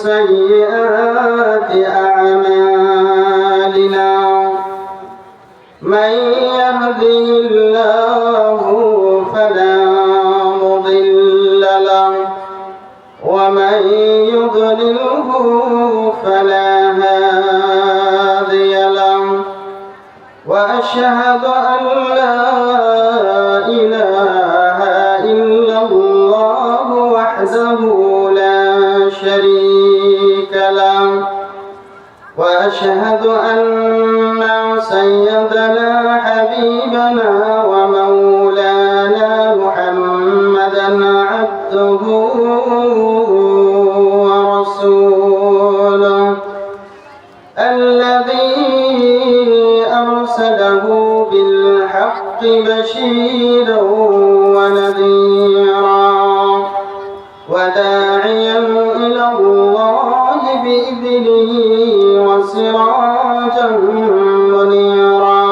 سيئات أعمالنا من يهده الله فلا مضل له ومن يضلله فلا هادي له وأشهد أن لا إله إلا الله وحده لا شريك له وأشهد أن سيدنا حبيبنا ومولانا محمدا عبده ورسوله الذي أرسله بالحق بشيرا ونذيرا وداعيا إلى الله بإذنه وسراجا منيرا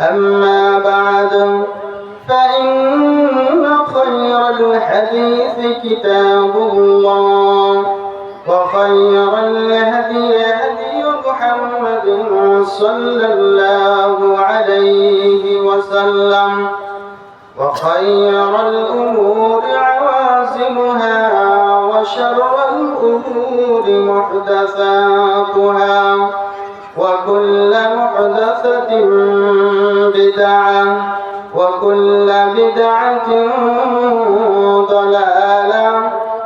أما بعد فإن خير الحديث كتاب الله وخير الهدي هدي محمد صلى الله عليه وسلم وخير الأمور عوازمها وشر الأمور محدثاتها وكل محدثة بدعة وكل بدعة ضلالة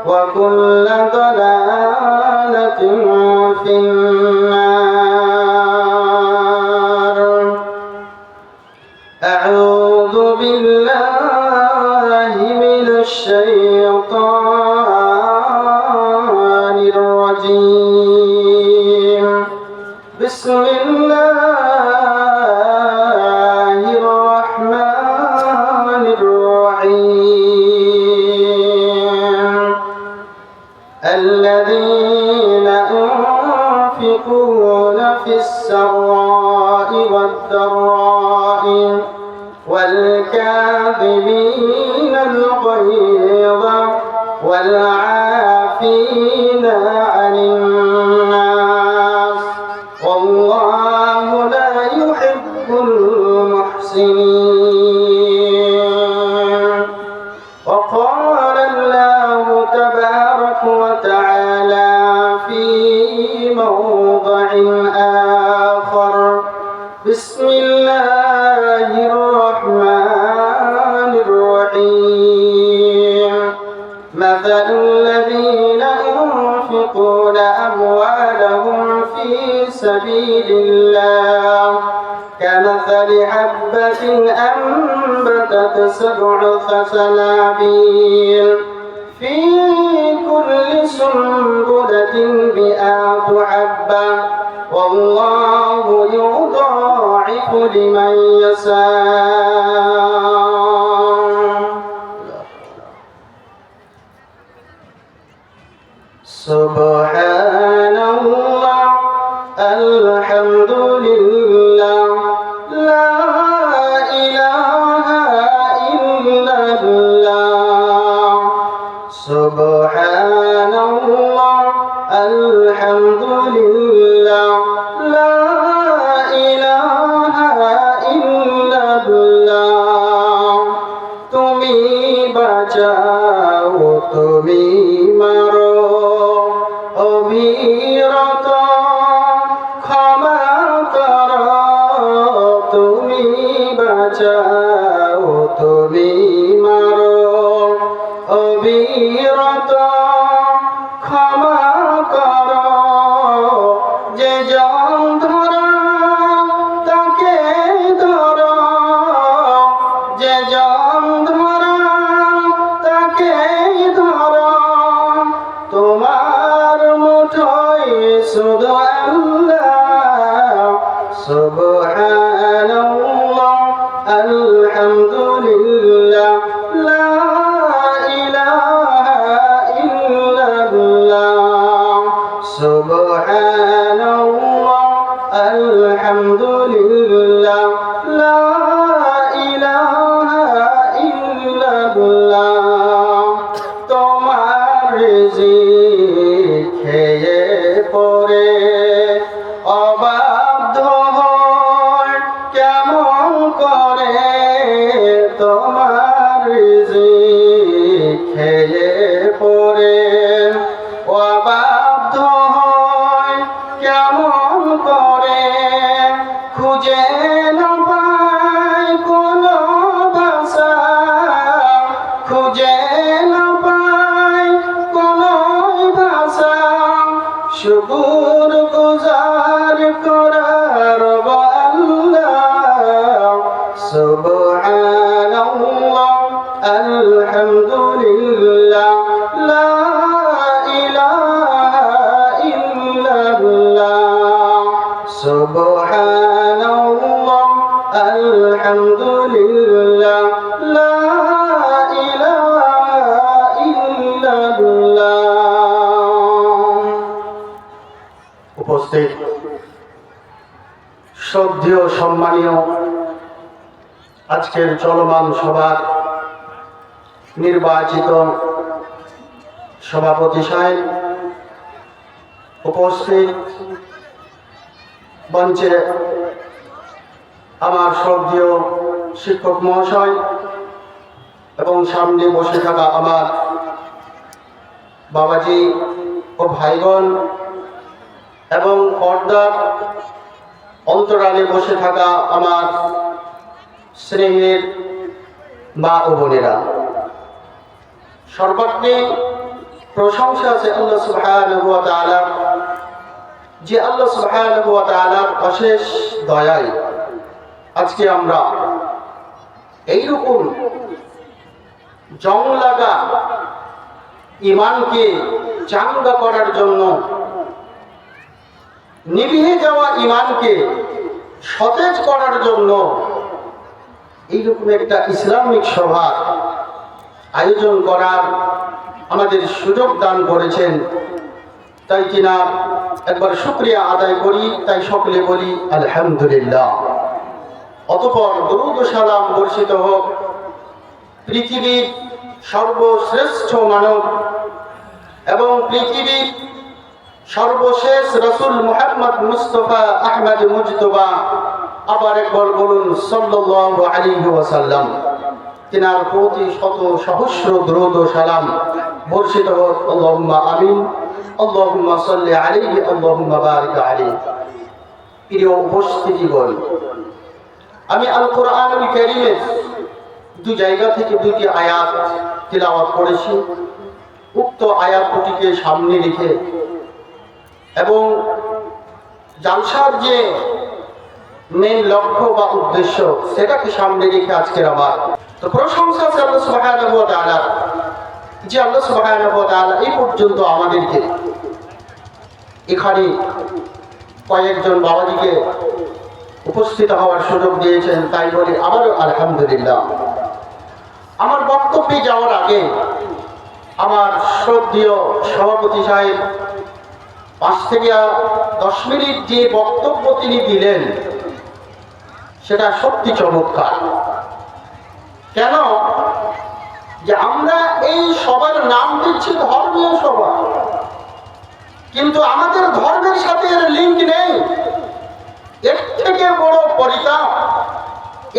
وكل ضلالة في النار. أعوذ بالله من الشيطان الرجيم. بسم الله الرحمن الرحيم. الذين ينفقون في السراء والضراء والكاظمين الغيظ والعافين عن الناس والله لا يحب المحسنين. وقال الله تبارك وتعالى في موضع آخر بسم الله الرحمن الرحيم. مثل الذين ينفقون أموالهم في سبيل الله كمثل حبة أنبتت 7 سنابل في كل سنبلة 100 حبة والله يضاعف لمن يشاء. سبحان الله الحمد لله لا إله إلا الله. سبحان الله الحمد لله لا إله إلا الله. তুমি বাঁচাও তুমি মারো অবিরত ক্ষমা করো তুমি বাঁচাও তুমি মারো অবিরত ক্ষমা করো যে জন ধরো তাকে ধরো যে জন ধরো তাকে ধরো তোমার মুঠোয় শুধু আল্লাহ। সুবহানাল্লাহ আলহামদুলিল্লাহ লা ইলাহা ইল্লাল্লাহ। সুবহানাল্লাহ আলহামদুলিল্লাহ লা ইলাহা ইল্লাল্লাহ। তোমার রিজিক খেয়ে পরে অবাধ্য হয় কেমন করে তোমার রিজিক খেয়ে পরে অবাধ্য হয় কেমন করে খুঁজে না পায় কোনো ভাষা খুঁজে না পায় কোনো ভাষা শুকুর গুজার করার আল্লাহ সুবহানাল্লাহ আলহামদুলিল্লাহ লা ইলাহা ইল্লাল্লাহ সুবহানাল্লাহ আলহামদুলিল্লাহ লা ইলাহা ইল্লাল্লাহ। উপস্থিত শ্রদ্ধেয় সম্মানীয় আজকের চলমান সভার নির্বাচিত সভাপতি সাহেব, উপস্থিত মঞ্চে আমার শ্রদ্ধেয় শিক্ষক মহাশয় এবং সামনে বসে থাকা আমার বাবাজি ও ভাইগণ এবং পর্দার অন্তরালে বসে থাকা আমার স্নেহের মা ও বোনেরা, সর্বাগ্রে প্রশংসা আছে আল্লাহ সুবহানাহু ওয়া তাআলা, যে আল্লাহ সুবহানাহু ওয়া তাআলার অশেষ দয়ায় আজকে আমরা এইরকম জং লাগা ইমানকে চাঙ্গা করার জন্য, নিভিয়ে যাওয়া ইমানকে সতেজ করার জন্য এইরকম একটা ইসলামিক সভা আয়োজন করার আমাদের সুযোগ দান করেছেন। তাই কিনা একবার শুকরিয়া আদায় করি, তাই সকলে বলি আলহামদুলিল্লাহ। অতঃপর দরুদ ও সালাম বর্ষিত হোক পৃথিবীর সর্বশ্রেষ্ঠ মানব এবং পৃথিবীর সর্বশেষ রাসূল মুহাম্মদ মুস্তাফা আহমদ মুজতবা, আবার একবার বলুন সাল্লাল্লাহু আলাইহি ওয়াসাল্লাম। তিনার প্রতি শত সহস্র দরুদ ও সালাম বর্ষিত হোক। আল্লাহুম্মা আমিন, আল্লাহুম্মা সাল্লি আলাইহি, আল্লাহুম্মা বারিক আলাইহি। প্রিয় উপস্থিতিগণ, আমি আল কোরআনুল কারীমের দু জায়গা থেকে দুটি আয়াত তিলাওয়াত করেছি। উক্ত আয়াত দুটিকে সামনে রেখে এবং জালসার যে মেন লক্ষ্য বা উদ্দেশ্য সেটাকে সামনে রেখে আজকের আমার তো প্রশংসা আছে আল্লাহ সুবহানাহু ওয়া তাআলা, যে আল্লাহ সুবহানাহু ওয়া তাআলা এই পর্যন্ত আমাদেরকে এখানে কয়েকজন বাবাজিকে উপস্থিত হওয়ার সুযোগ দিয়েছেন, তাই বলি আবারও আলহামদুলিল্লাহ। আমার বক্তব্যে যাওয়ার আগে আমার শ্রদ্ধেয় সভাপতি সাহেব 5 থেকে 10 মিনিট যে বক্তব্য তিনি দিলেন সেটা সত্যি চমৎকার। কেন যে আমরা এই সবার নাম দিচ্ছি ধর্মীয় সভা, কিন্তু আমাদের ধর্মের সাথে এর লিঙ্ক নেই। এর থেকে বড় পরিতাপ,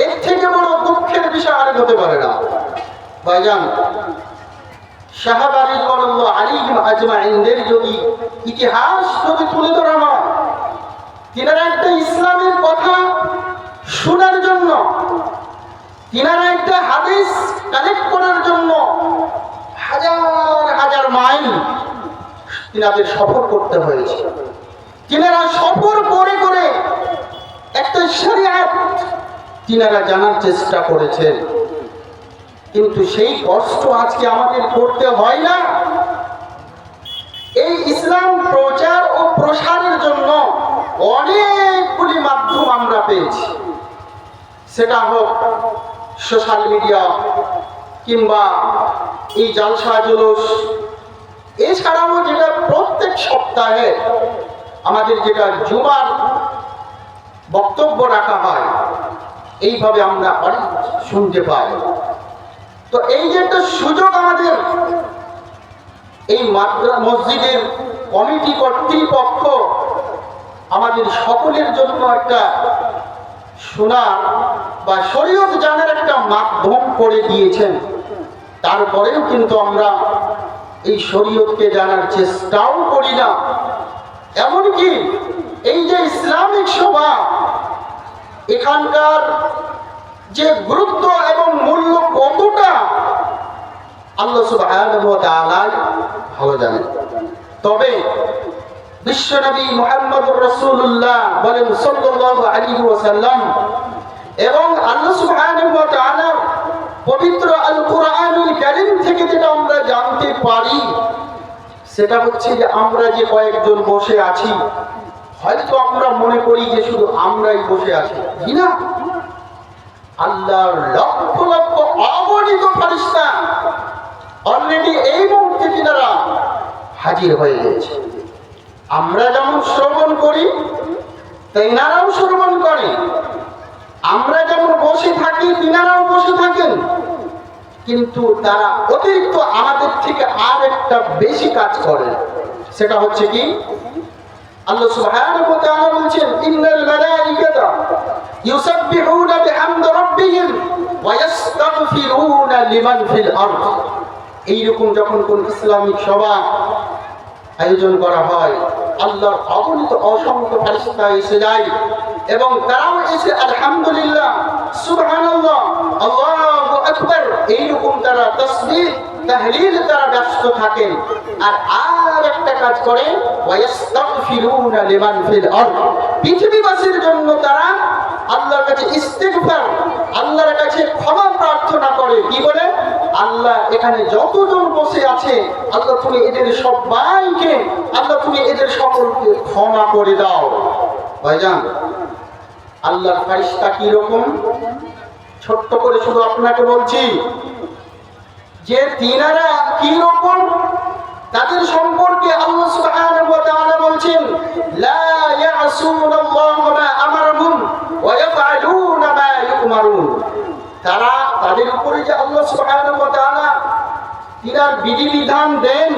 এর থেকে বড় দুঃখের বিষয় আর হতে পারে না। ভাইজান, সাহাবা রিদওয়ানুল্লাহ আলাইহিম আজমাইনদের যদি ইতিহাস যদি তুলে ধরা হয়, তিনারা একটা ইসলামের কথা শোনার জন্য, তিনারা একটা হাদিস কালেক্ট করার জন্য হাজার হাজার মাইল তিনাদের সফর করতে হয়েছে। তিনারা সফর করে করে একটা শরিয়ত তিনারা জানার চেষ্টা করেছেন, কিন্তু সেই কষ্ট আজকে আমাদের করতে হয় না। এই ইসলাম প্রচার ও প্রসারের জন্য অনেকগুলি মাধ্যম আমরা পেয়েছি, সেটা হোক সোশ্যাল মিডিয়া কিংবা এই জালসা জুলুস, এছাড়াও যেটা প্রত্যেক সপ্তাহে আমাদের যেটা জুমার বক্তব্য রাখা হয়, এইভাবে আমরা অনেক শুনতে পাই। তো এই যে একটা সুযোগ আমাদের, এই মসজিদের কমিটি কর্তৃপক্ষ আমাদের সকলের জন্য একটা শোনার বা শরীয়ত জানার একটা মাধ্যম করে দিয়েছেন। তারপরেও কিন্তু আমরা এই শরীয়তকে জানার চেষ্টাও করি না। এমনকি এই যে ইসলামিক সভা, এখানকার যে গুরুত্ব এবং মূল্য কতটা আল্লাহ সুবহানাহু ওয়া তাআলা ভালো জানেন। তবে বিশ্বনবী মুহাম্মদুর রাসূলুল্লাহ বলেন সাল্লাল্লাহু আলাইহি ওয়াসাল্লাম, এবং আল্লাহ সুবহানাহু ওয়া তাআলা পবিত্র আল কুরআনুল কারীম থেকে যেটা আমরা জানতে পারি সেটা হচ্ছে যে আমরা যে কয়েকজন বসে আছি, হয়তো আমরা মনে করি যে শুধু আমরাই বসে আছি, কিনা আল্লাহর লক্ষ লক্ষ অগণিত ফেরেশতা অলরেডি এই মুহূর্তে তিনারা হাজির হয়ে গেছে। আমরা যেমন শ্রবণ করি তিনারাও শ্রবণ করে, আমরা যেমন বসে থাকি তিনারাও বসে থাকেন, কিন্তু তারা অতিরিক্ত আমাদের থেকে আর একটা বেশি কাজ করে। সেটা হচ্ছে কি, আল্লাহ সুবহানাহু ওয়া তাআলা বলেন ইন্নাল মালাইকাতা ইউসাব্বিহুনা বিহামদি রাব্বিহিম ওয়া ইস্তাগফিরুনা লিমান ফিল আরদ। এইরকম যখন কোন ইসলামিক সভা আয়োজন করা হয়, আল্লাহর অগণিত অসংখ্য ফেরেশতা এসে যায় এবং তারাও এসে আলহামদুলিল্লাহ, সুবহানাল্লাহ, আল্লাহু আকবার এইরকম তারা তাসবিহ তাহলিল তারা ব্যস্ত থাকেন। আর একটা কাজ করে, ওয়াইস্তাগফিরুনা লিমান ফিল আরদ, পৃথিবীবাসীর জন্য তারা আল্লাহর কাছে ইস্তিগফার, আল্লাহর কাছে ক্ষমা প্রার্থনা করে। কি বলে, আল্লাহ এখানে যতজন বসে আছে আল্লাহ তুমি এদের সবাইকে, আল্লাহ তুমি এদের সকলকে ক্ষমা করে দাও। ভাইজান, আল্লাহর ফেরেশতা কি রকম, ছোট্ট করে শুধু আপনাকে বলছি যে তিনারা কি রকম, তাদের সম্পর্কে আল্লাহ সুবহানাহু ওয়া তাআলা বলছেন লা ইয়াসুনাল্লাহু মা আমারহুম ওয়া ইয়াফআলুনা মা ইউমারুন। তারা তাদের উপরে যে আল্লাহ সুবহানাহু ওয়া তাআলা তিনার বিধিবিধান দেন,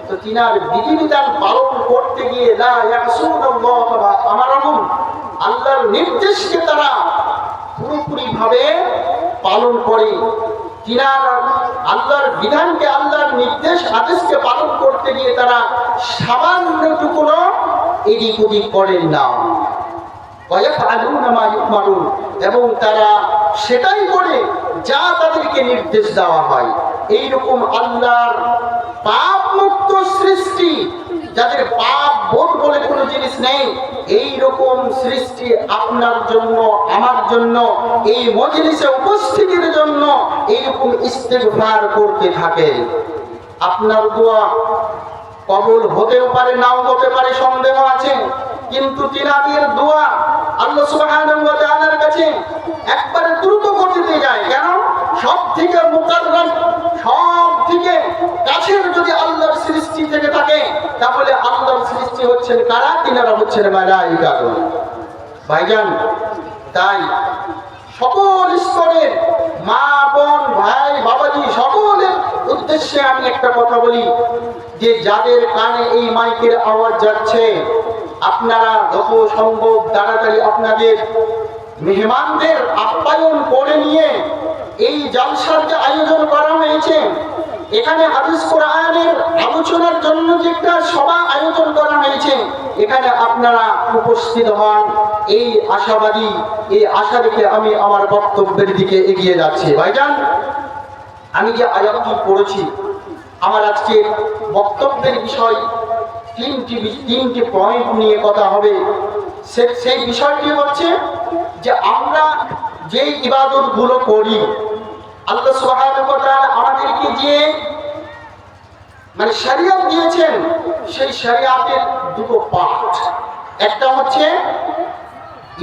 তো তিনার বিধিবিধান পালন করতে গিয়ে লা ইয়াসুনাল্লাহু মা আমারহুম, আল্লাহর নির্দেশকে তারা পুরোপুরি ভাবে পালন করে। তিনার আল্লাহর বিধানকে, আল্লাহর নির্দেশ আদেশকে পালন করতে গিয়ে তারা সামান্যটুকু এদিক ওদিক করেন না। এবং তারা সেটাই করে যা তাদেরকে নির্দেশ দেওয়া হয়। এইরকম আল্লাহর পাপ মুক্ত সৃষ্টি, যাদের পাপ বোধ বলে কোনো জিনিস নেই, এইরকম সৃষ্টি আপনার জন্য, আমার জন্য, এই মজলিসে উপস্থিতির জন্য এইরকম ইস্তিগফার করতে থাকে। আপনার দোয়া কবুল হতেও পারে, নাও হতে পারে, সন্দেহ আছে, কিন্তু তিনাদের দোয়া আল্লাহ সুবহানাহু ওয়া তাআলার কাছে একবারে দ্রুত গতিতে যায়। কেন? সব থেকে মুকাররম, সব থেকে কাছের যদি আল্লাহর সৃষ্টি থেকে থাকে, তাহলে আল্লাহর সৃষ্টি হচ্ছেন কারা? তিনারা হচ্ছেন মালায়েকা। ভাইজান, তাই সকল স্তরের মা, বোন, ভাই, বাবাজি সকলের উদ্দেশ্যে আমি একটা কথা বলি যে যাদের কানে এই মাইকের আওয়াজ যাচ্ছে, আপনারা যত সম্ভব তাড়াতাড়ি আপনাদের মেহমানদের আপ্যায়ন করে নিয়ে এই জালসার যে আয়োজন করা হয়েছে, এখানে হাদিস কোরআনের আলোচনার জন্য যে একটা সভা আয়োজন করা হয়েছে, এখানে আপনারা উপস্থিত হন, এই আশাবাদী, এই আশা রেখে আমি আমার বক্তব্যের দিকে এগিয়ে যাচ্ছি। ভাইজান, আমি যে আয়াতটি পড়েছি, আমার আজকে বক্তব্যের বিষয় তিনটি পয়েন্ট নিয়ে কথা হবে। সেই বিষয়টি হচ্ছে যে আমরা যে ইবাদতগুলো করি, আল্লাহ সুবহানাহু ওয়া তাআলা আমাদেরকে যে শরীয়ত দিয়েছেন, সেই শরীয়তের দুটো পার্ট। একটা হচ্ছে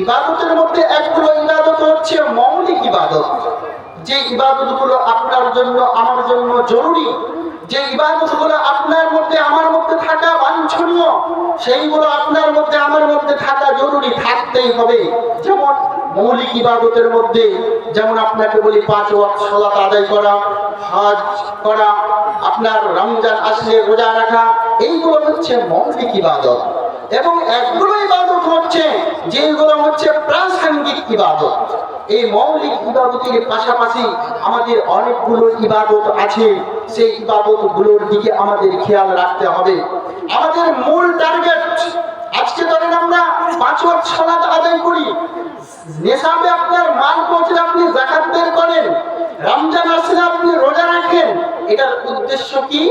ইবাদতের মধ্যে একগুলো ইবাদত হচ্ছে মৌলিক ইবাদত, যে ইবাদতগুলো আপনার জন্য আমার জন্য জরুরি, যে ইবাদতগুলো আপনার মধ্যে আমার মধ্যে থাকা বাঞ্ছনীয়, সেইগুলো আপনার মধ্যে আমার মধ্যে থাকা জরুরি, থাকতেই হবে। যেমন মৌলিক ইবাদতের মধ্যে যেমন আপনাকে বলি 5 ওয়াক্ত সালাত আদায় করা, হজ করা, আপনার রমজান আসলে রোজা রাখা, এইগুলো হচ্ছে মৌলিক ইবাদত। এবং একগুলো ইবাদত হচ্ছে যেগুলো হচ্ছে প্রাসঙ্গিক ইবাদত। এই মৌলিক ইবাদতের পাশাপাশি আমাদের অনেকগুলো ইবাদত আছে, সেই ইবাদতগুলোর দিকে আমাদের খেয়াল রাখতে হবে। আমাদের মূল টার্গেট, আজকে ধরেন আমরা 5 ওয়াক্ত সালাত আদায় করি, নেশাবে আপনার মাল পৌঁছলে আপনি যাকাত বের করেন, রমজান আসলে আপনি রোজা রাখেন, এটার উদ্দেশ্য কি?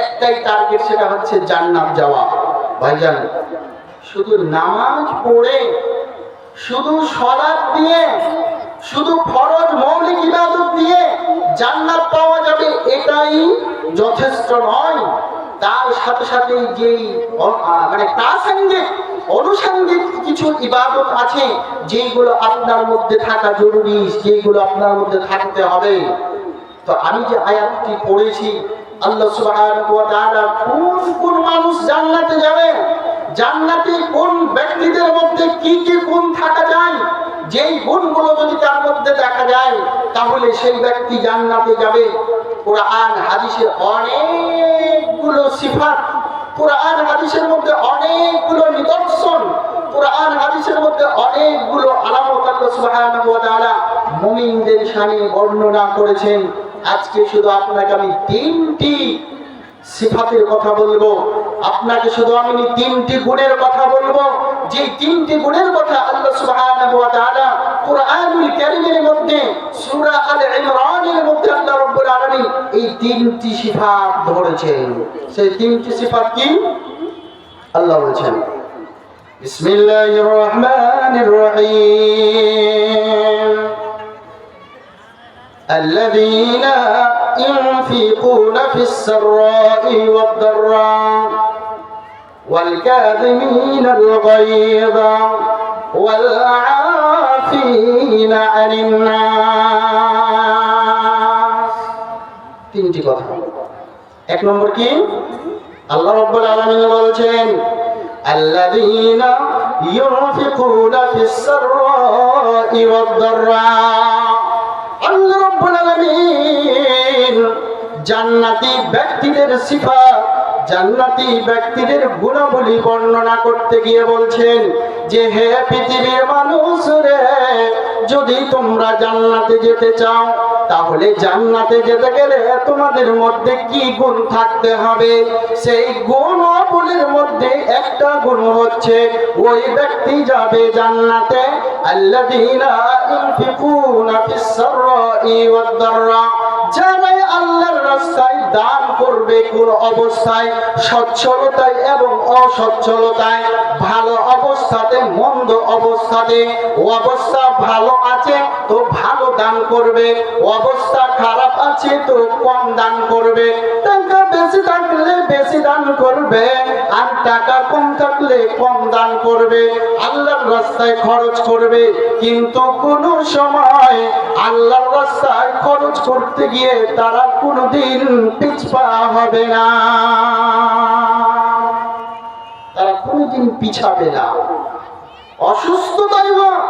একটাই টার্গেট, সেটা হচ্ছে জান্নাত যাওয়া। ভাইজান, শুধু নামাজ পড়ে, শুধু সালাত দিয়ে, শুধু ফরজ মৌলিক ইবাদত দিয়ে জান্নাত পাওয়া যাবে এটাই যথেষ্ট নয়। তার সাথে সাথে যেই মানে প্রাসঙ্গিক অনুষঙ্গিক কিছু ইবাদত আছে যেগুলো আপনার মধ্যে থাকা জরুরি, যেগুলো আপনার মধ্যে থাকতে হবে। তো আমি যে আয়াতটি পড়েছি, আল্লাহ সুবহানাহু ওয়া তাআলা কোন মানুষ জান্নাতে যাবে, জান্নাতে কোন ব্যক্তিদের মধ্যে কি কি গুণ থাকা যায়, যেই গুণগুলো যদি তার মধ্যে দেখা যায় তাহলে সেই ব্যক্তি জান্নাতে যাবে। কোরআন হাদিসের অনেকগুলো সিফাত, কোরআন হাদিসের মধ্যে অনেকগুলো নিদর্শন, কোরআন হাদিসের মধ্যে অনেকগুলো আলামত আল্লাহ সুবহানাহু ওয়া তাআলা মুমিনদের শানে বর্ণনা করেছেন। আজকে শুধু আপনাকে আমি 3টি সিফাতের কথা বলবো, আপনাকে শুধু আমি 3টি গুণের কথা বলবো, যে 3টি গুণের কথা আল্লাহ সুবহানাহু ওয়া তাআলা কুরআনুল কারীমের মধ্যে সূরা আল ইমরানের মধ্যে আল্লাহ রাব্বুল আলামিন এই 3টি সিফাত ধরেছেন। সেই 3টি সিফাত কি? আল্লাহ বলেছেন, বিসমিল্লাহির রহমানির রহিম, الذين ينفقون في السراء والضراء والكاظمين الغيظ والعافين عن الناس। 3টি কথা। 1 নম্বর কি? আল্লাহ রাব্বুল আলামিন বলছেন, الذين ينفقون في السراء والضراء। আল্লাহ রাব্বুল আলামিন জান্নাতি ব্যক্তিদের সিফাত, জান্নাতি ব্যক্তিদের গুণাবলী বর্ণনা করতে গিয়ে বলছেন যে, হে পৃথিবীর মানুষ রে, যদি তোমরা জান্নাতে যেতে চাও তাহলে জান্নাতে যেতে গেলে তোমাদের মধ্যে কি গুণ থাকতে হবে? সেই গুণাবলীর মধ্যে একটা গুণ হচ্ছে ওই ব্যক্তি যাবে জান্নাতে আল্লাযীনা ইউনফিকুনা ফিস সাররাই ওয়াদ দাররা, যারা আল্লাহর রাস্তায় দান করবে কোন অবস্থায়, সচ্ছলতায় এবং অসচ্ছলতায়, ভালো অবস্থাতে মন্দ অবস্থাতে। অবস্থা ভালো আছে তো ভালো দান করবে, অবস্থা খারাপ আছে তো কম দান করবে। টাকা বেশি থাকলে বেশি দান করবে, আর টাকা কম থাকলে কম দান করবে, আল্লাহর রাস্তায় খরচ করবে। কিন্তু কোন সময় আল্লাহর রাস্তায় খরচ করতে গিয়ে তারা কোনোদিন পিছপা হবে না, তারা কোনোদিন পিছাবে না। অসুস্থতাই হোক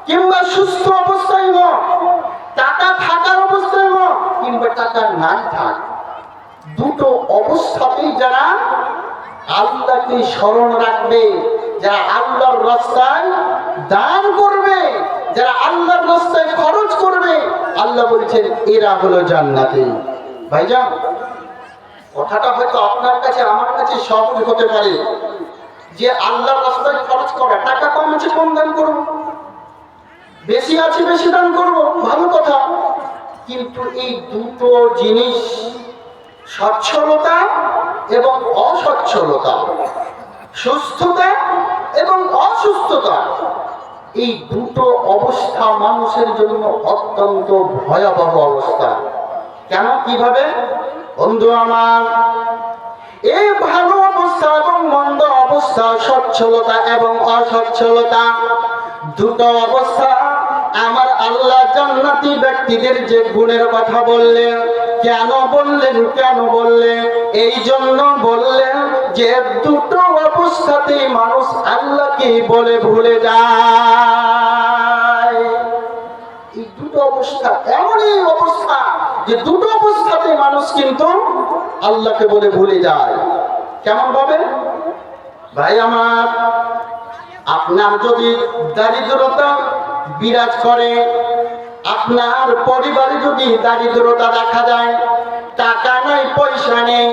কিংবা সুস্থ অবস্থায় হোক, টাকা থাকার অবস্থায় হোক কিংবা টাকা নাই থাক, দুটো অবস্থাতেই যারা আল্লাহকে স্মরণ রাখবে, যারা আল্লাহর রাস্তায় দান করবে, যারা আল্লাহর রাস্তায় খরচ করবে, আল্লাহ বলছেন এরা হলো জান্নাতি। ভাইজান, কথাটা হয়তো আপনার কাছে আমার কাছে সহজ হতে পারে যে আল্লাহর রাস্তায় খরচ করা, টাকা কম আছে কম দান করব, বেশি আছে বেশি দান করব, ভালো কথা। কিন্তু এই দুটো জিনিস, সচ্ছলতা এবং অসচ্ছলতা, সুস্থতা এবং অসুস্থতা, এই দুটো অবস্থা মানুষের জন্য অত্যন্ত ভয়াবহ অবস্থা। কেন, কিভাবে? বন্ধু আমার, এই ভালো অবস্থা এবং মন্দ অবস্থা, সচ্ছলতা এবং অসচ্ছলতা, দুটো অবস্থা আমার আল্লাহ জান্নাতি ব্যক্তিদের যে গুণের কথা বললেন, কেন বললেন? কেন বললেন? এই জন্য বললেন যে দুটো অবস্থাতেই মানুষ আল্লাহকে বলে ভুলে যায়। এই দুটো অবস্থা এমনই অবস্থা যে দুটো অবস্থাতে মানুষ কিন্তু আল্লাহকে বলে ভুলে যায়। কেমন ভাবে? ভাই আমার, আপনার যদি দারিদ্রতা বিরাজ করে, আপনার পরিবারে যদি দারিদ্রতা দেখা যায়, টাকা নাই পয়সা নেই,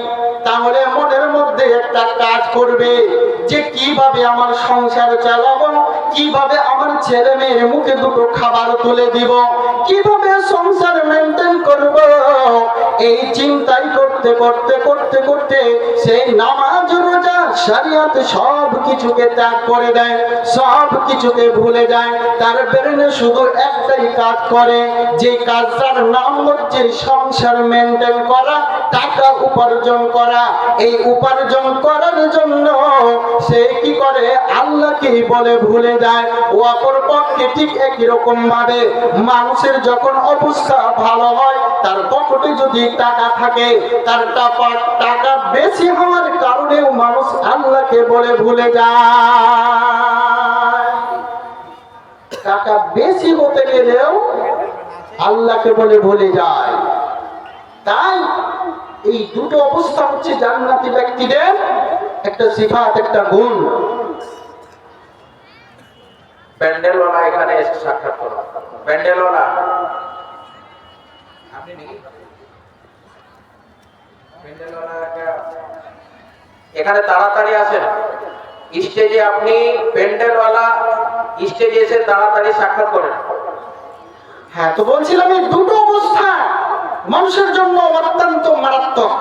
তাহলে মনের মধ্যে একটা কাজ করবে যে কিভাবে আমার সংসার চালাবো, কিভাবে আমার ছেলে মেয়ের মুখে দুটো খাবার তুলে দিব, কিভাবে সংসার মেনটেন করব, এই চিন্তাই করতে করতে করতে করতে সেই নামাজ রোজা শরিয়ত সব কিছুকে ত্যাগ করে দেয়, সব কিছুকে ভুলে যায়। তার ব্রেনে শুধু একটাই কাজ করে, যে কাজটার নাম হচ্ছে সংসার মেনটেন করা, টাকা উপার্জন করা। এই উপার্জন করার জন্য সে কি করে? আল্লাহকে বলে ভুলে যায়। ও অপর পক্ষে ঠিক একই রকম ভাবে মানুষের যখন অবস্থা ভালো হয়, তার পকেটে যদি টাকা থাকে, তার টাকা বেশি হওয়ার কারণেও মানুষ আল্লাহকে বলে ভুলে যায়। টাকা বেশি হতে গেলেও আল্লাহকে বলে ভুলে যায়। তাই এই দুটো অবস্থা হচ্ছে জান্নাতি ব্যক্তিদের একটা সিফাত, একটা গুণ। প্যান্ডেলওয়ালা এখানে এসে সাক্ষাৎ করো। প্যান্ডেলওয়ালা আপনি নাকি? প্যান্ডেলওয়ালা এখানে তাড়াতাড়ি আসেন স্টেজে। আপনি প্যান্ডেলওয়ালা স্টেজে এসে তাড়াতাড়ি সাক্ষাৎ করেন। হ্যাঁ, তো বলছিলাম এই দুটো অবস্থা মানুষের জন্য অত্যন্ত মারাত্মক।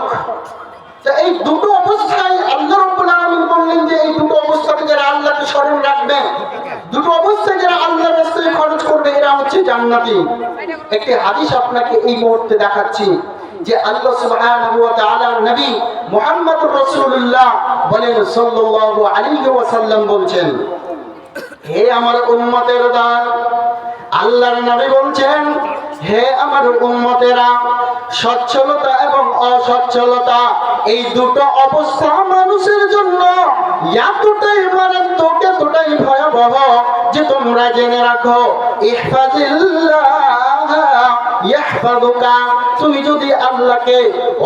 এই দুটো অবস্থায় আল্লাহ রাব্বুল আলামিন বললেন যে এই দুটো অবস্থাতে যারা আল্লাহকে স্মরণ রাখবে, দুটো অবস্থায় যারা আল্লাহর রাস্তায় খরচ করবে, এরা হচ্ছে জান্নাতি। একটি হাদিস আপনাকে এই মুহূর্তে দেখাচ্ছি যে আল্লাহ সুবহানাহু ওয়া তাআলার নবী মুহাম্মদুর রাসূলুল্লাহ বলেন সাল্লাল্লাহু আলাইহি ওয়াসাল্লাম বলছেন, হে আমার উম্মতের দল, আল্লাহর নবী বলছেন, হে আমার উম্মতেরা, সচ্ছলতা এবং অসচ্ছলতা এই দুটো অবস্থা মানুষের জন্য এতটাই মারাত্মক, এতটাই ভয়াবহ যে তোমরা জেনে রাখো, ইহফাজিল্লাহ ইয়াহফাযুকা। তুমি যদি আল্লাহকে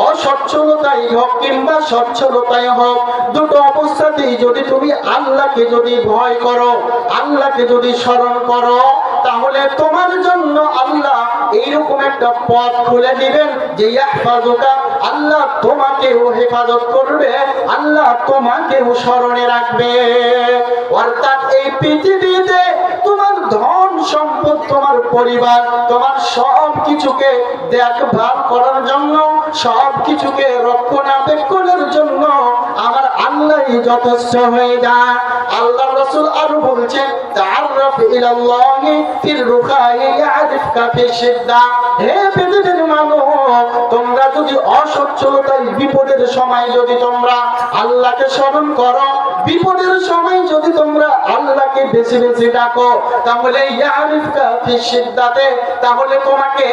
অসচ্ছলতাই হোক কিংবা সচ্ছলতাই হোক, দুটো অবস্থাতেই যদি তুমি আল্লাহকে যদি ভয় করো, আল্লাহকে যদি স্মরণ করো, তাহলে তোমার জন্য আল্লাহ এইরকম একটা পথ খুলে দিবেন যে ইয়াহফাযুকা, আল্লাহ তোমাকেও হেফাজত করবে, আল্লাহ তোমাকেও স্মরণে রাখবে। অর্থাৎ এই পৃথিবীতে তোমার ধন সম্পদ, তোমার পরিবার, তোমার সব কিছুকে দেখভাল করার জন্য, সব কিছুকে রক্ষণাবেক্ষণের জন্য আমার আল্লাহই যথেষ্ট হয়ে যায়। আল্লাহর রাসূল আরো বলছেন, তাআররাফ ইলাল্লাহি ফির রুখাই ইয়ারিফকা ফিশিদ্দা। হে পৃথিবীর মানুষ, তোমরা যদি অসচ্ছলতায় বিপদের সময় যদি তোমরা আল্লাহকে স্মরণ করো, বিপদের সময় যদি তোমরা আল্লাহকে বেশি বেশি ডাকো, তাহলে ইয়ারিফকা ফিশিদ্দাতে, তাহলে তোমাকে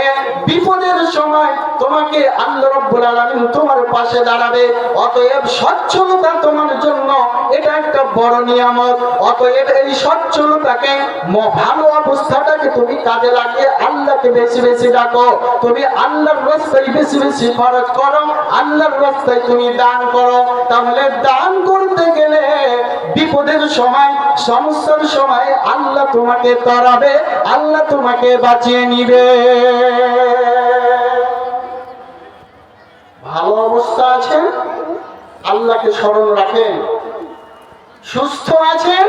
বিপদের সময় তোমাকে আল্লাহ রাব্বুল আলামিন তোমার পাশে দাঁড়াবে। অতএব সচ্ছলতা তোমার জন্য এটা একটা বড় নিয়ামত। অতএব এই সচ্ছলতাকে, ভালো অবস্থাটাকে তুমি কাজে লাগিয়ে আল্লাহকে বেশি বেশি ডাকো, তুমি আল্লাহর রাস্তায় বেশি বেশি খরচ করো, আল্লাহর রাস্তায় তুমি দান করো। তাহলে দান করতে গেলে বিপদের সময়, সমস্যার সময় আল্লাহ তোমাকে তরাবে, আল্লাহ তোমাকে বাঁচিয়ে নিবে। ভালো অবস্থা আছেন, আল্লাহকে স্মরণ রাখেন। সুস্থ আছেন,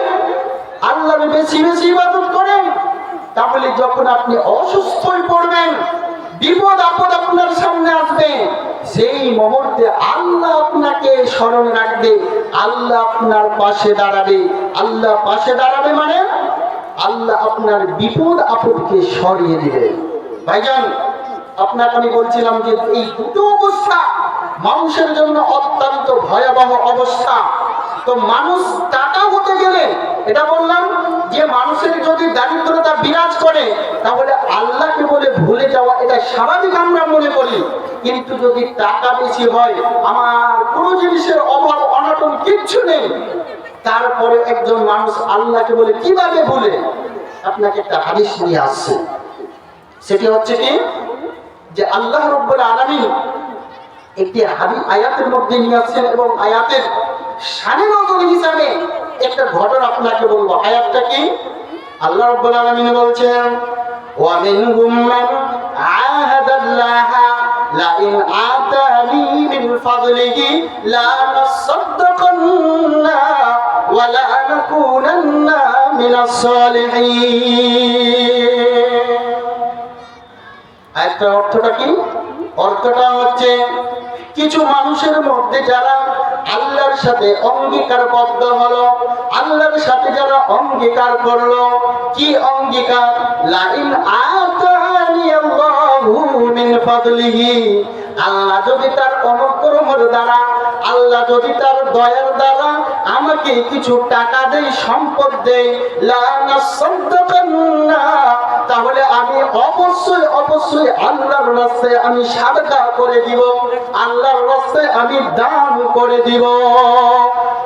আল্লাহর বেশি বেশি ইবাদত করেন। তাহলে যখন আপনি অসুস্থ হয়ে পড়বেন, বিপদ আপদ আপনার সামনে আসবে, সেই মুহূর্তে আল্লাহ আপনাকে স্মরণ রাখবে, আল্লাহ আপনার পাশে দাঁড়াবে। আল্লাহ পাশে দাঁড়াবে মানে আল্লাহ আপনার বিপদ আপদকে সরিয়ে দিবে। ভাইজান, আপনাকে আমি বলছিলাম যে এই দুটো অবস্থা মানুষের জন্য অত্যন্ত ভয়াবহ অবস্থা। তো মানুষ টাকা হতে গেলে, এটা বললাম যে মানুষের যদি দারিদ্রতা বিরাজ করে, তাহলে আল্লাহকে বলে ভুলে যাওয়া এটা স্বাভাবিক আমরা মনে করি। কিন্তু যদি টাকা বেশি হয়, আমার কোনো জিনিসের অভাব অনটন কিচ্ছু নেই, তারপরে একজন মানুষ আল্লাহকে বলে কিভাবে ভুলে? আপনাকে একটা হাদিস নিয়ে আসছে, সেটি হচ্ছে কি যে আল্লাহ রাব্বুল আলামিন একটি আয়াতের মধ্যে নিয়ে আসছেন এবং আয়াতের শানে নজর হিসাবে একটা ঘটনা আপনাকে বলবো। আয়াতটা কি? আল্লাহ রাব্বুল আলামিন বলছেন, ওয়া মিনহুম মান আহাদাল্লাহা লা ইন আতানি মিন ফাদলিহি লা নাসাদদাকান্না ওয়া লা নাকুনান্না মিনাস সালিহিন। আয়াতের অর্থটা কি? অর্থটা হচ্ছে কিছু মানুষের মধ্যে যারা আল্লাহর সাথে অঙ্গীকারবদ্ধ হলো, আল্লাহর সাথে যারা অঙ্গীকার করলো, কি অঙ্গীকার? লা ইন আতানি আল্লাহু মিন ফাদলিহি, আল্লাহ যদি তার অনুগ্রহের দ্বারা, আল্লাহ যদি তার দয়ার দ্বারা আমাকে কিছু টাকা দেয়, সম্পদ দেয়, লা নাসাদদাকান্না, তাহলে আমি অবশ্যই অবশ্যই আল্লাহর রাস্তায় আমি সাদকা করে দিব, আল্লাহর রাস্তায় আমি দান করে দিব।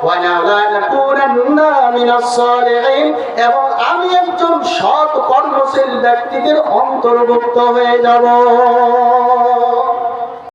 ওয়া লা নাকুনান্না মিনাস সালিহিন, এবং আমি একজন সৎ কর্মশীল ব্যক্তিদের অন্তর্ভুক্ত হয়ে যাব।